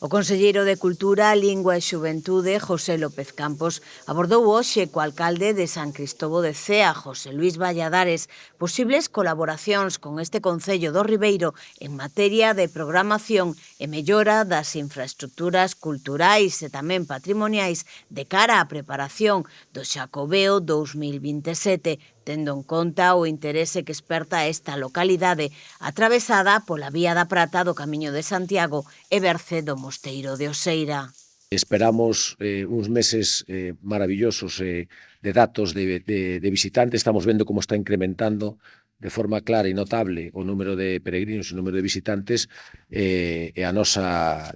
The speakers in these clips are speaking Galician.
O conselleiro de Cultura, Lingua e Xuventude, José López Campos, abordou hoxe co alcalde de San Cristovo de Cea, José Luís Valladares, posibles colaboracións con este Concello do Ribeiro en materia de programación e mellora das infraestructuras culturais e tamén patrimoniais de cara á preparación do Xacobeo 2027, tendo en conta o interese que esperta esta localidade atravesada pola Vía da Prata do Camiño de Santiago e Berce do Mosteiro de Oseira. Esperamos uns meses maravillosos de datos de visitantes. Estamos vendo como está incrementando de forma clara e notable o número de peregrinos e o número de visitantes e a nosa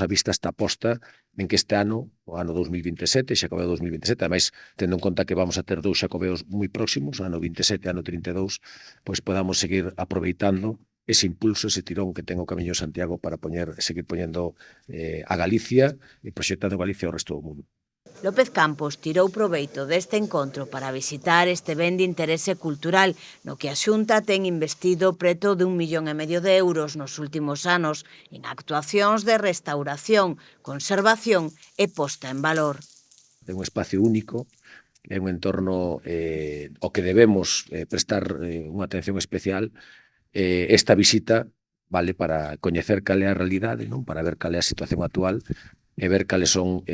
vista está posta en que este ano, o ano 2027, Xacobeo 2027, ademais, tendo en conta que vamos a ter dous Xacobeos moi próximos, ano 27 e ano 32, pois podamos seguir aproveitando ese impulso, ese tirón que ten o Camiño de Santiago para seguir poñendo a Galicia e proxectando Galicia ao resto do mundo. López Campos tirou proveito deste encontro para visitar este ben de interese cultural no que a Xunta ten investido preto de 1,5 millón de euros nos últimos anos en actuacións de restauración, conservación e posta en valor. É un espacio único, é un entorno ao que debemos prestar unha atención especial. Esta visita vale para coñecer cal é a realidade, non? Para ver cal é a situación actual e ver cales son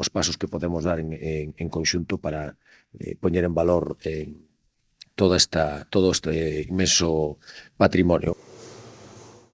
os pasos que podemos dar en conxunto para poñer en valor todo este inmenso patrimonio.